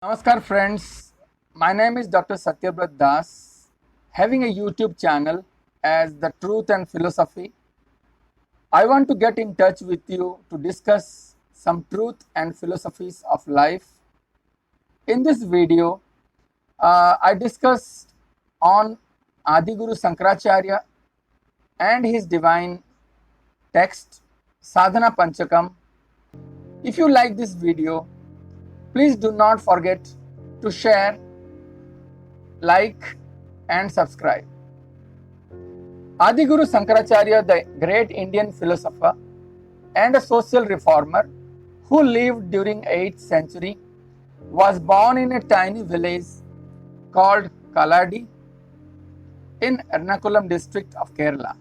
Namaskar friends, my name is Dr. Satyabrat Das, having a YouTube channel as The Truth and Philosophy. I want to get in touch with you to discuss some truth and philosophies of life. In this video, I discussed on Adiguru Sankaracharya and his divine text Sadhana Panchakam. If you like this video, please do not forget to share, like and subscribe. Adiguru Sankaracharya, the great Indian philosopher and a social reformer who lived during 8th century, was born in a tiny village called Kaladi in Ernakulam district of Kerala.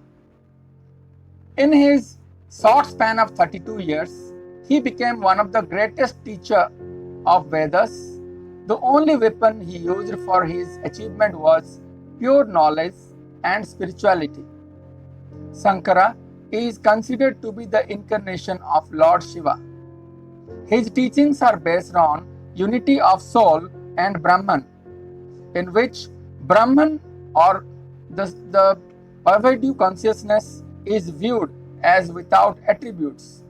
In his short span of 32 years, he became one of the greatest teachers of Vedas. The only weapon he used for his achievement was pure knowledge and spirituality. Sankara is considered to be the incarnation of Lord Shiva. His teachings are based on unity of soul and Brahman, in which Brahman or the pervasive consciousness is viewed as without attributes.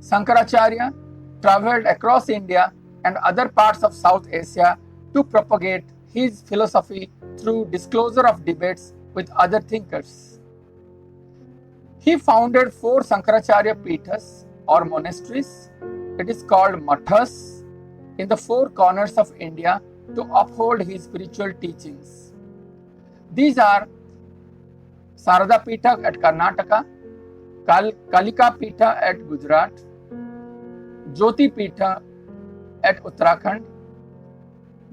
Sankaracharya traveled across India and other parts of South Asia to propagate his philosophy through disclosure of debates with other thinkers. He founded 4 Sankaracharya Pithas or monasteries. It is called mathas in the 4 corners of India to uphold his spiritual teachings. These are Sarada Pitha at Karnataka, Kalika Pitha at Gujarat, Jyoti Pitha at Uttarakhand,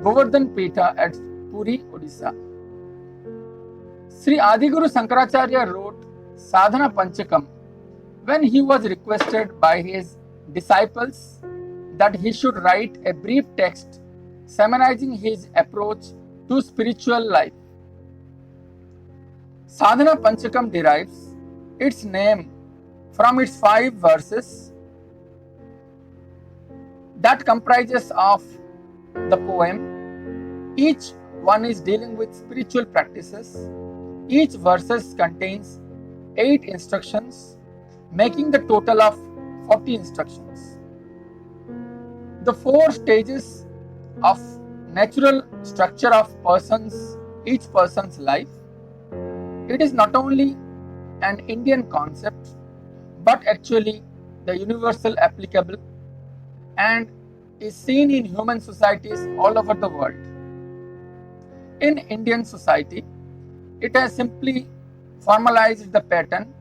Govardhan Pitha at Puri, Odisha. Sri Adiguru Sankaracharya wrote Sadhana Panchakam when he was requested by his disciples that he should write a brief text summarizing his approach to spiritual life. Sadhana Panchakam derives its name from its 5 verses that comprises of the poem. Each one is dealing with spiritual practices. Each verses contains 8 instructions, making the total of 40 instructions. The 4 stages of natural structure of each person's life. It is not only an Indian concept, but actually the universal applicable and is seen in human societies all over the world. In Indian society, it has simply formalized the pattern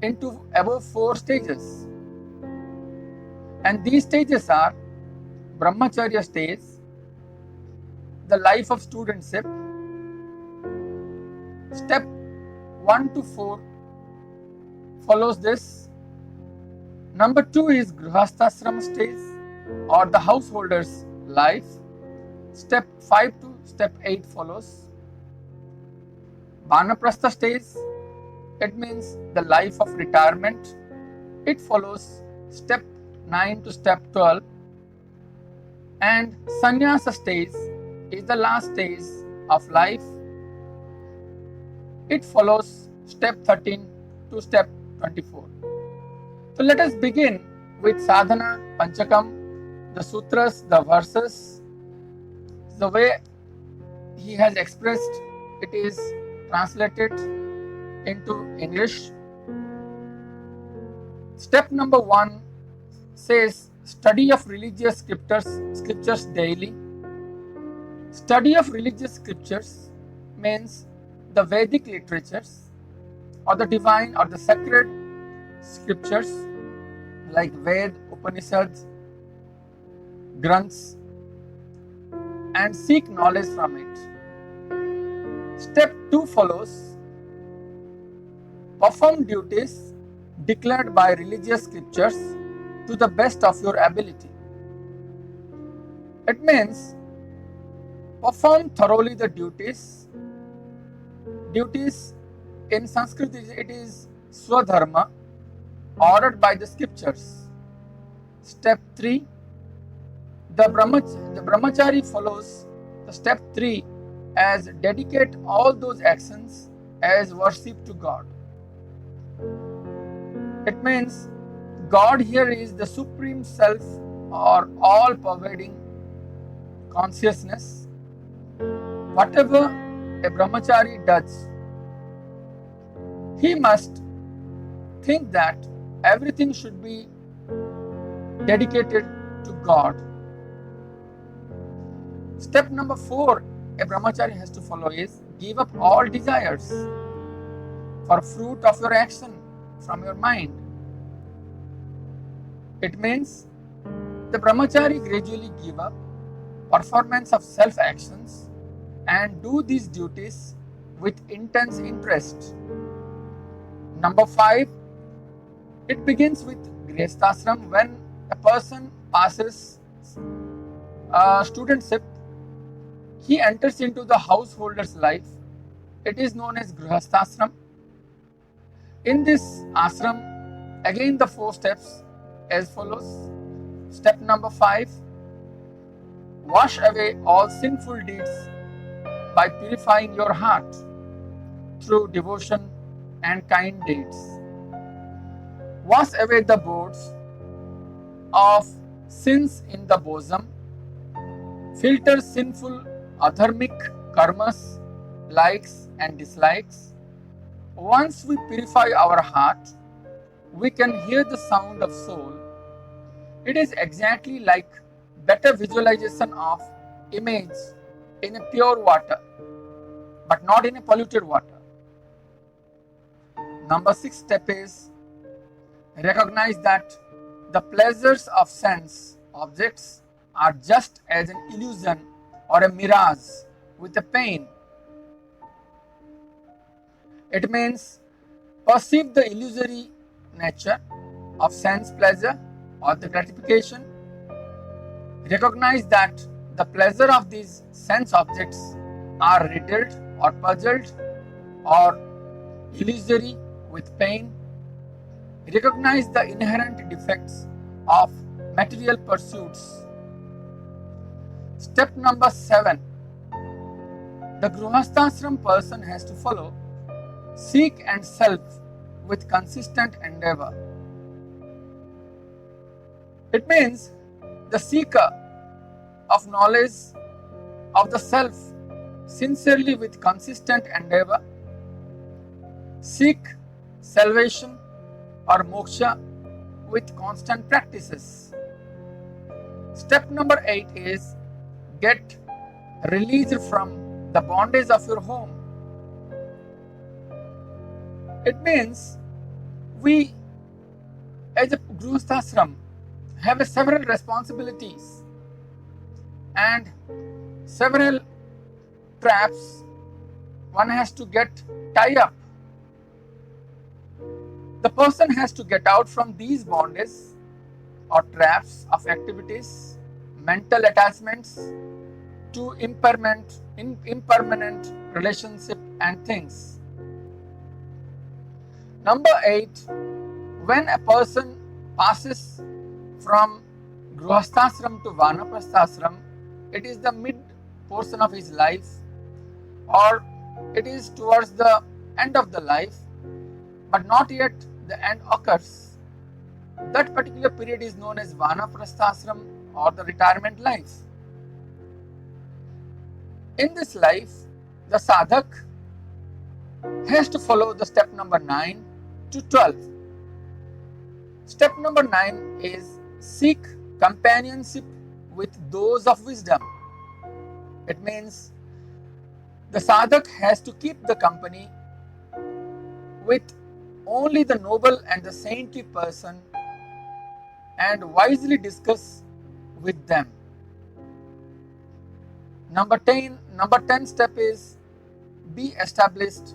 into above 4 stages. And these stages are Brahmacharya stage, the life of studentship, step 1 to 4 follows this. Number 2 is Grihasthashrama stage or the householder's life. Step 5 to step 8 follows. Vanaprastha stage, it means the life of retirement. It follows step 9 to step 12. And Sannyasa stage is the last stage of life. It follows step 13 to step 24. So let us begin with Sadhana Panchakam, the sutras, the verses. The way he has expressed it is translated into English. Step number 1 says study of religious scriptures daily. Study of religious scriptures means the Vedic literatures or the divine or the sacred scriptures like Ved, Upanishads, Granths, and seek knowledge from it. Step 2 follows perform duties declared by religious scriptures to the best of your ability. It means perform thoroughly the duties. Duties in Sanskrit it is Swadharma, ordered by the scriptures. Step 3, The brahmachari follows the step 3 as dedicate all those actions as worship to God. It means God here is the supreme self or all pervading consciousness. Whatever a brahmachari does, he must think that everything should be dedicated to God. Step number 4 a brahmachari has to follow is give up all desires for fruit of your action from your mind. It means the brahmachari gradually give up performance of self actions and do these duties with intense interest. Number 5, it begins with Grihasthashram. When a person passes studentship, he enters into the householder's life. It is known as Grihasthashram. In this ashram, again the 4 steps as follows. Step number 5, wash away all sinful deeds by purifying your heart through devotion and kind deeds. Wash away the boards of sins in the bosom. Filter sinful adharmic karmas, likes and dislikes. Once we purify our heart, we can hear the sound of soul. It is exactly like better visualization of image in a pure water, but not in a polluted water. Number 6 step is recognize that the pleasures of sense objects are just as an illusion or a mirage with a pain. It means perceive the illusory nature of sense pleasure or the gratification. Recognize that the pleasure of these sense objects are riddled or puzzled or illusory with pain. Recognize the inherent defects of material pursuits. Step number 7, the Grihasthashram person has to follow seek and self with consistent endeavor. It means the seeker of knowledge of the self sincerely with consistent endeavor seek salvation or moksha with constant practices. Step number 8 is get released from the bondage of your home. It means we as a Grihasthashram have several responsibilities and several traps one has to get tied up. The person has to get out from these bondages or traps of activities, mental attachments to impermanent relationship and things. Number 8, when a person passes from Grihasthashram to Vanaprasthashram, it is the mid portion of his life or it is towards the end of the life, but not yet the end occurs. That particular period is known as Vanaprasthashram or the retirement life. In this life, the sadhak has to follow the step number 9 to 12. Step number 9 is seek companionship with those of wisdom. It means the sadhak has to keep the company with only the noble and the saintly person and wisely discuss with them. Number 10 step is be established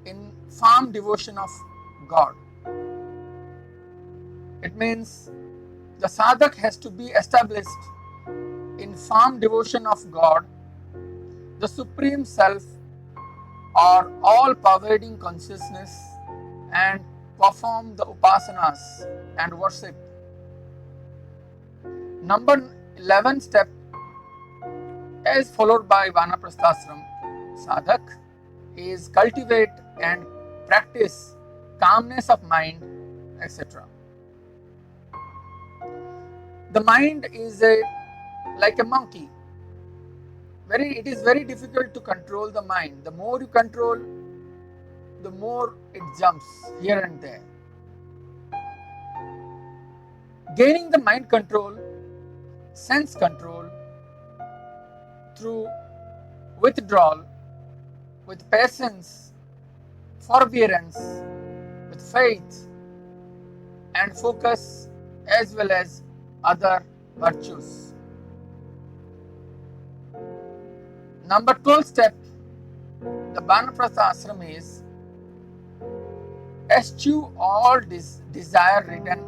in firm devotion of God. It means the sadhak has to be established in firm devotion of God, the Supreme Self or all-pervading consciousness, and perform the upasanas and worship. Number 11th step as followed by Vanaprasthashram sadhak is cultivate and practice calmness of mind, etc. The mind is like a monkey. It is very difficult to control the mind. The more you control, the more it jumps here and there. Gaining the mind control, sense control through withdrawal, with patience, forbearance, with faith and focus, as well as other virtues. Number 12 step, the Vanaprastha ashram is eschew all desire-ridden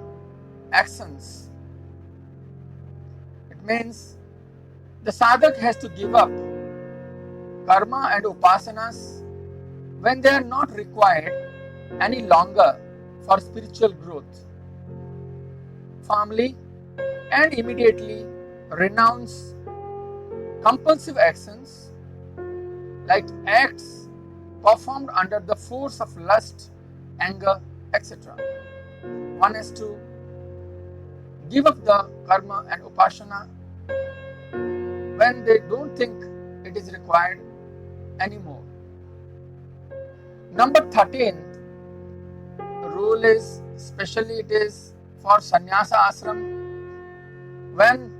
actions. It means the sadhak has to give up karma and upasanas when they are not required any longer for spiritual growth. Firmly and immediately renounce compulsive actions like acts performed under the force of lust, anger, etc. One has to give up the karma and upasana when they don't think it is required anymore. Number 13 rule is, especially it is for sannyasa ashram, when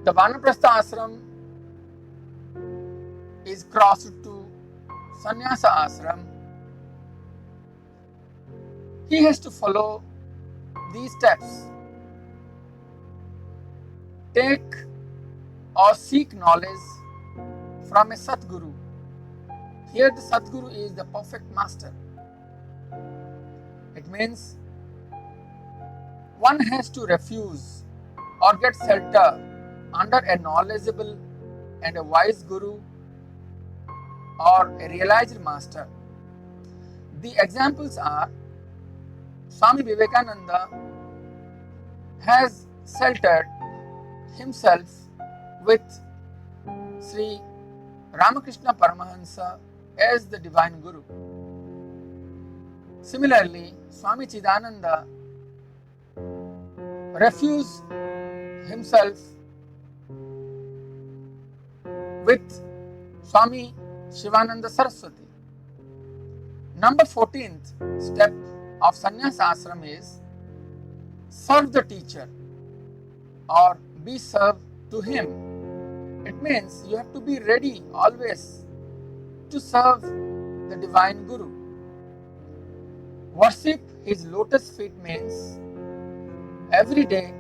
the Vanaprastha ashram is crossed to sannyasa ashram, he has to follow these steps. Take or seek knowledge from a Satguru. Here the Satguru is the perfect master. It means one has to refuse or get shelter under a knowledgeable and a wise guru or a realized master. The examples are Swami Vivekananda has sheltered himself with Sri Ramakrishna Paramahansa as the divine guru. Similarly, Swami Chidananda refused himself with Swami Shivananda Saraswati. Number 14th step of sannyasa ashram is serve the teacher or be served to him. It means you have to be ready always to serve the divine guru. Worship his lotus feet means every day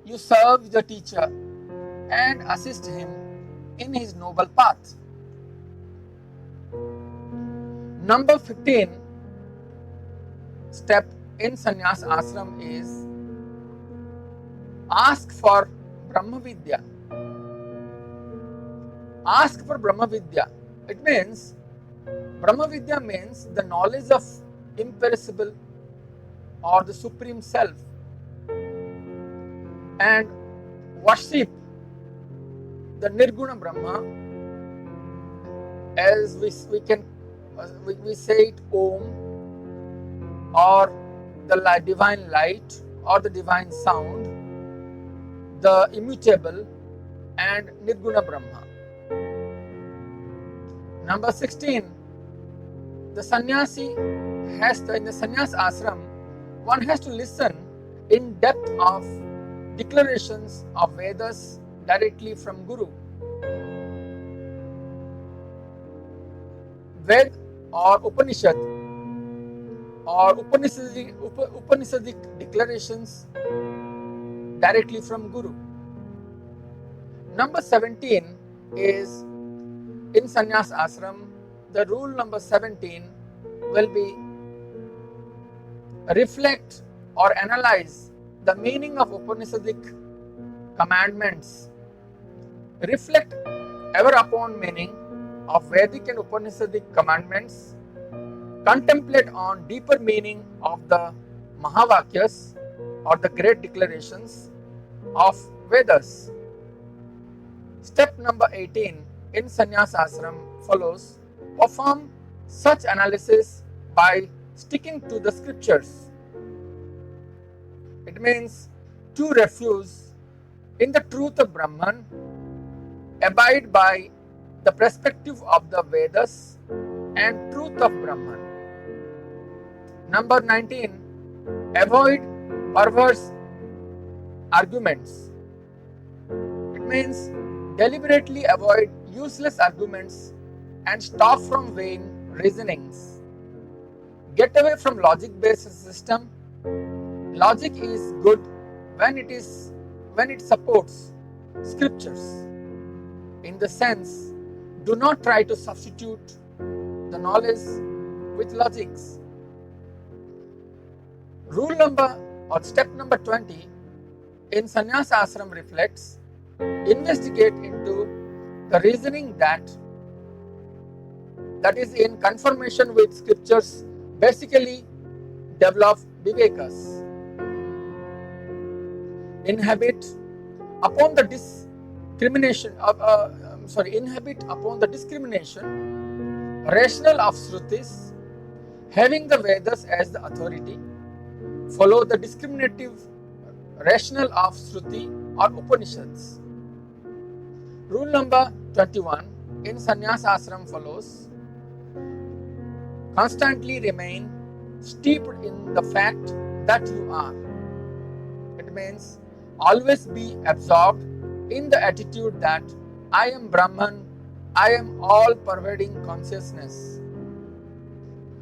you serve the teacher and assist him in his noble path. Number 15 step in sannyas ashram is ask for Brahma Vidya. Ask for Brahma Vidya. It means Brahma Vidya means the knowledge of imperishable or the supreme self, and worship the Nirguna Brahma, as we say it Om, or the divine light or the divine sound, the immutable and Nirguna Brahma. Number 16, the sannyasi in the sannyas ashram, one has to listen in depth of declarations of Vedas directly from Guru. Ved or Upanishad or Upanishadic declarations directly from Guru. Number 17 is in sannyas ashram, the rule number 17 will be reflect or analyze the meaning of Upanishadic commandments. Reflect ever upon meaning of Vedic and Upanishadic commandments. Contemplate on deeper meaning of the Mahavakyas or the great declarations of Vedas. Step number 18 in Sannyas Ashram follows: perform such analysis by sticking to the scriptures. It means to refuse in the truth of Brahman, abide by the perspective of the Vedas and truth of Brahman. Number 19, avoid perverse arguments. It means deliberately avoid useless arguments and stop from vain reasonings. Get away from logic-based system. Logic is good when it supports scriptures. In the sense, do not try to substitute the knowledge with logics. Step number 20 in Sannyas Ashram reflects: investigate into the reasoning that is in conformation with scriptures, basically develop vivekas. Inhabit upon the discrimination rational of Shrutis, having the Vedas as the authority. Follow the discriminative rational of Shruti or Upanishads. Rule number 21 in Sannyas Ashram follows: constantly remain steeped in the fact that you are. It means always be absorbed in the attitude that I am Brahman, I am all-pervading consciousness.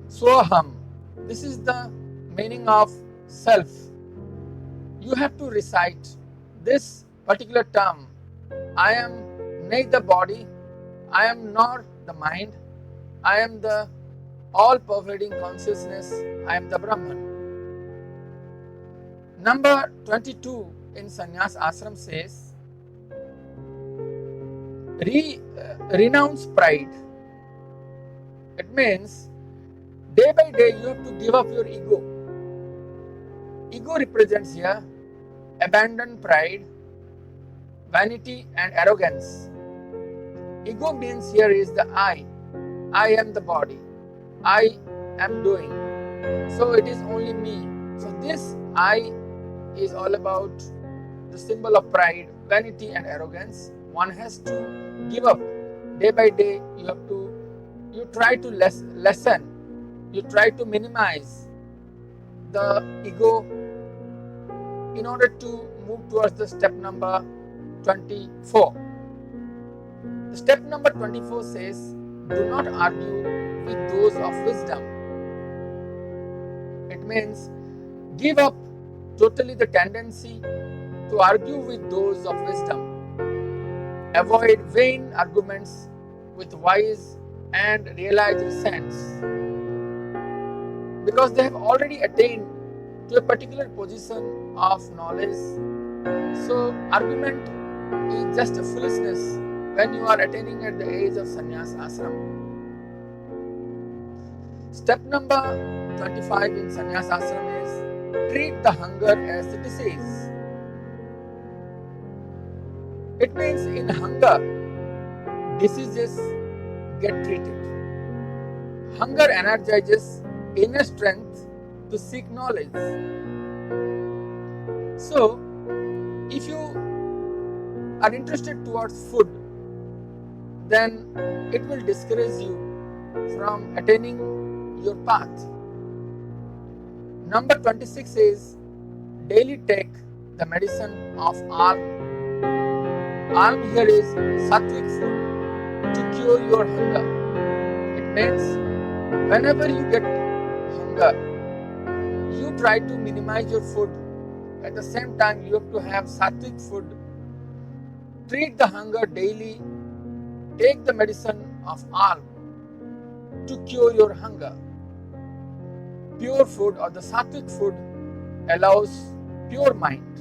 Soham, this is the meaning of self. You have to recite this particular term. I am neither body, I am nor the mind, I am the all-pervading consciousness, I am the Brahman. Number 22 in Sannyas Ashram says: renounce pride. It means day by day you have to give up your ego. Ego represents here abandon pride, vanity and arrogance. Ego means here is the I. I am the body. I am doing. So it is only me. So this I is all about the symbol of pride, vanity and arrogance. One has to give up. Day by day you try to lessen, you try to minimize the ego in order to move towards the step number 24. The step number 24 says: do not argue with those of wisdom. It means give up totally the tendency to argue with those of wisdom. Avoid vain arguments with wise and realized sense, because they have already attained to a particular position of knowledge. So argument is just a foolishness when you are attaining at the age of Sannyas Ashram. Step number 25 in Sannyas Ashram is: treat the hunger as a disease. It means in hunger, diseases get treated. Hunger energizes inner strength to seek knowledge. So, if you are interested towards food, then it will discourage you from attaining your path. Number 26 is: daily take the medicine of alm. Alm here is sattvic food to cure your hunger. It means whenever you get hunger, you try to minimize your food. At the same time, you have to have sattvic food. Treat the hunger daily. Take the medicine of alm to cure your hunger. Pure food or the sattvic food allows pure mind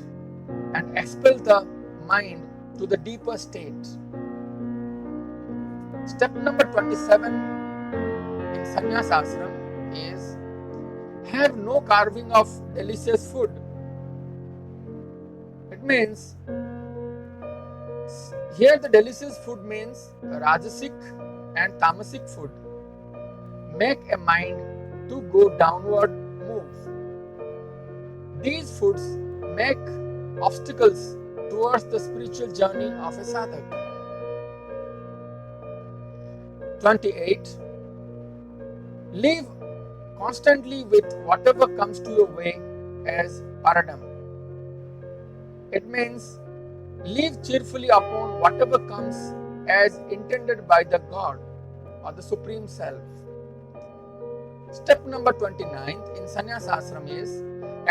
and expel the mind to the deeper state. Step number 27 in Sannyas Ashram is: have no carving of delicious food. It It means here the delicious food means Rajasic and Tamasic food make a mind to go downward move. These foods make obstacles towards the spiritual journey of a sadhak. 28. Live constantly with whatever comes to your way as paradam. It means live cheerfully upon whatever comes as intended by the God or the Supreme Self. Step number 29 in Sannyas Ashram is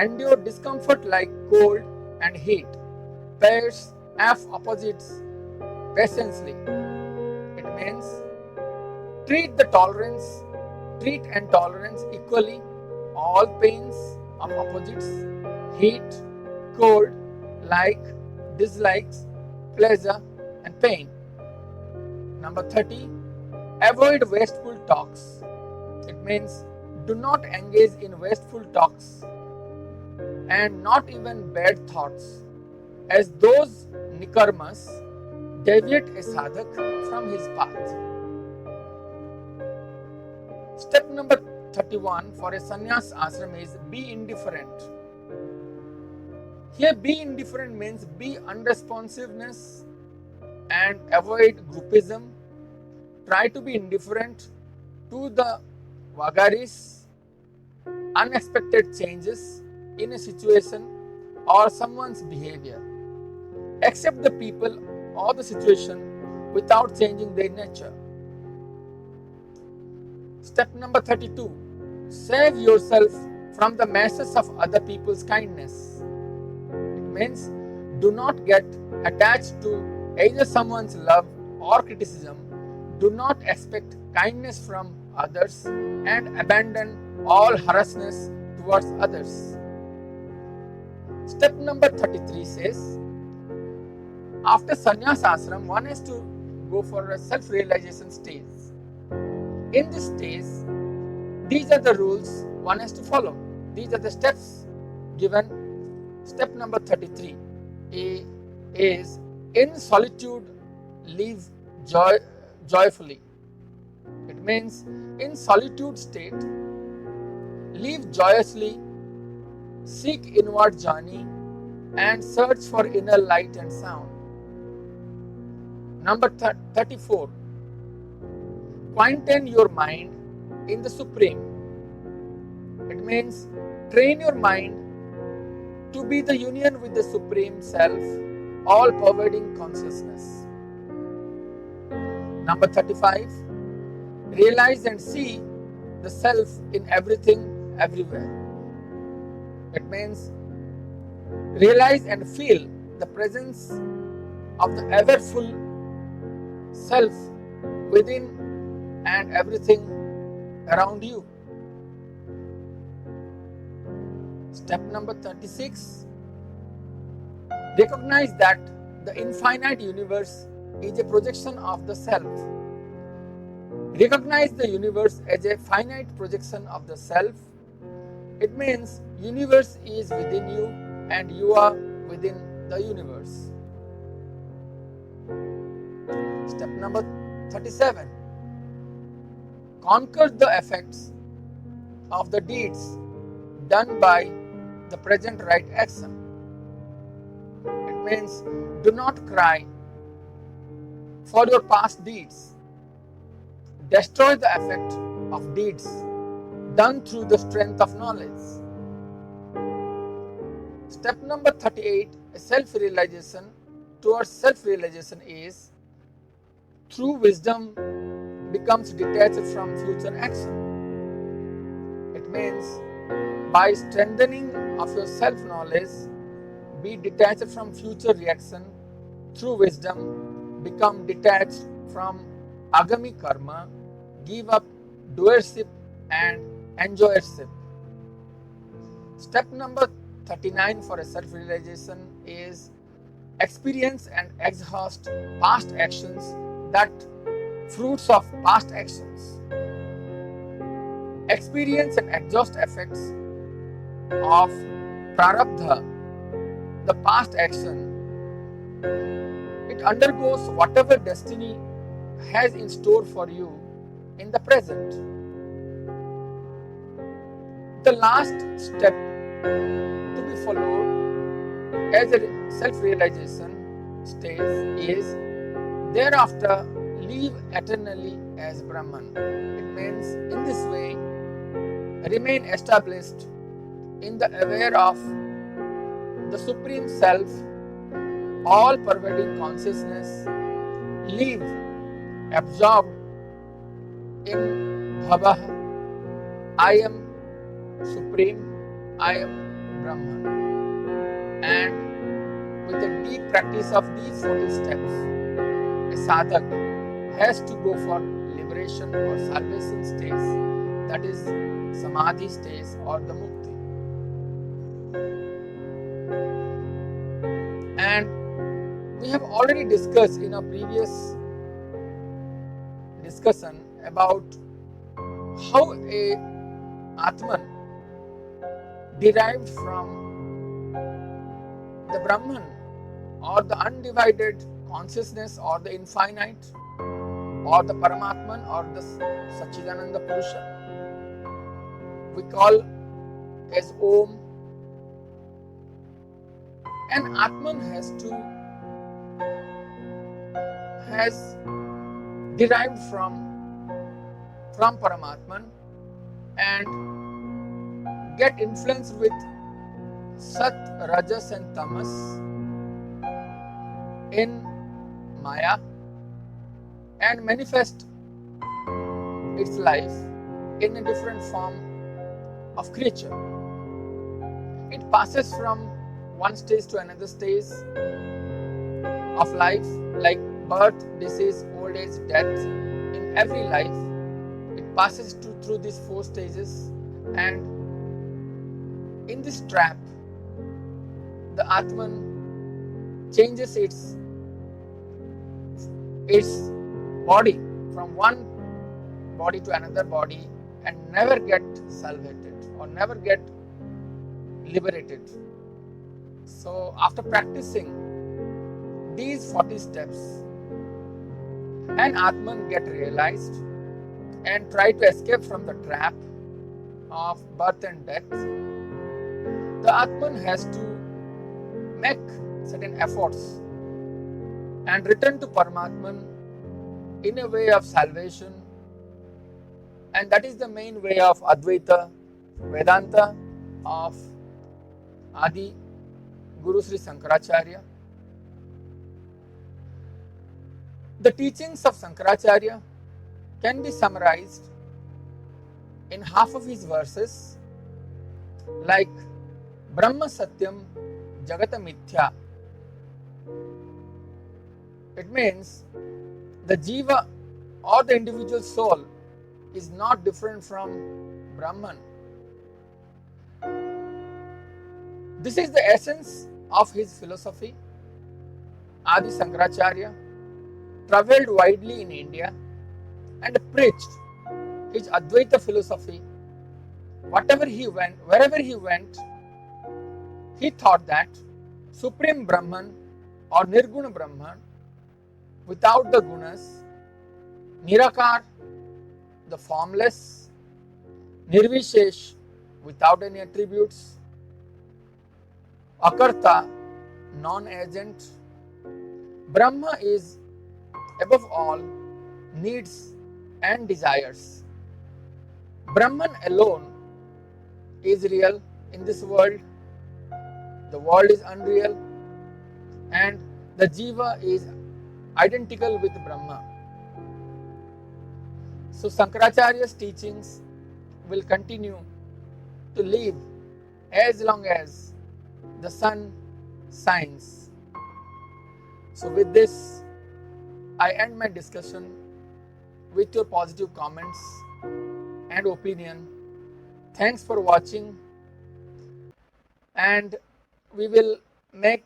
endure discomfort like cold and heat. Pairs of opposites patiently. It means treat and tolerance equally. All pains of opposites, heat, cold, like, dislikes, pleasure and pain. Number 30, avoid wasteful talks. It means do not engage in wasteful talks and not even bad thoughts, as those nikarmas deviate a sadhak from his path. Step number 31 for a sannyas ashram is be indifferent. Here, be indifferent means be unresponsiveness and avoid groupism. Try to be indifferent to the vagaries, unexpected changes in a situation or someone's behavior. Accept the people or the situation without changing their nature. Step number 32. Save yourself from the masses of other people's kindness. It means do not get attached to either someone's love or criticism. Do not expect kindness from others and abandon all harshness towards others. Step number 33 says, after sannyas ashram, one has to go for a self-realization stage. In this stage, these are the rules one has to follow. These are the steps given. Step number 33 is in solitude live joyfully. It means in solitude state live joyously, seek inward journey and search for inner light and sound. Number 34, quieten your mind in the Supreme. It means train your mind to be the union with the Supreme Self, all-pervading consciousness. Number 35, realize and see the Self in everything, everywhere. It means realize and feel the presence of the ever-full Self within and everything around you. Step number 36, recognize that the infinite universe is a projection of the Self. Recognize the universe as a finite projection of the Self. It means universe is within you and you are within the universe. Step number 37, conquer the effects of the deeds done by the present right action. It means do not cry for your past deeds. Destroy the effect of deeds done through the strength of knowledge. Step number 38, self-realization. Towards self-realization is through wisdom becomes detached from future action. It means by strengthening of your self-knowledge, be detached from future reaction. Through wisdom, become detached from agami karma, give up doership and enjoyership. Step number 39 for a self-realization is experience and exhaust past actions, that fruits of past actions. Experience and exhaust effects of prarabdha the past action, it undergoes whatever destiny has in store for you in the present. The last step to be followed as a self-realization stage is thereafter live eternally as Brahman. It means in this way remain established in the aware of the Supreme Self, all-pervading consciousness, live absorbed in Bhava, I am Supreme, I am Brahman. And with a deep practice of these 40 steps, a sadhak has to go for liberation or salvation stage, that is Samadhi stage or the Mukti. And we have already discussed in a previous discussion about how a Atman derived from the Brahman or the undivided consciousness or the infinite or the Paramatman or the Satchidananda Purusha. We call as Om. And Atman has derived from Paramatman and get influenced with Sat, Rajas and Tamas in Maya and manifest its life in a different form of creature. It passes from one stage to another stage of life, like birth, disease, old age, death. In every life, it passes through these 4 stages, and in this trap, the Atman changes its body from one body to another body and never get salvated or never get liberated. So after practicing these 40 steps, an Atman get realized and try to escape from the trap of birth and death, the Atman has to make certain efforts and return to Paramatman in a way of salvation, and that is the main way of Advaita Vedanta of Adi Guru Sri Shankaracharya. The teachings of Shankaracharya can be summarized in half of his verses, like Brahma Satyam Jagata Mithya. It means the Jiva or the individual soul is not different from Brahman. This is the essence of his philosophy. Adi Shankaracharya travelled widely in India and preached his Advaita philosophy. Wherever he went, he thought that Supreme Brahman or Nirguna Brahman without the gunas, Nirakar, the formless, Nirvishesh, without any attributes, Akarta, non-agent. Brahma is above all needs and desires. Brahman alone is real in this world. The world is unreal, and the Jiva is identical with Brahma. So Shankaracharya's teachings will continue to live as long as the sun shines. So with this, I end my discussion with your positive comments and opinion. Thanks for watching, and we will make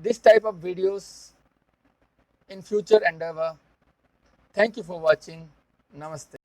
this type of videos in future endeavor. Thank you for watching. Namaste.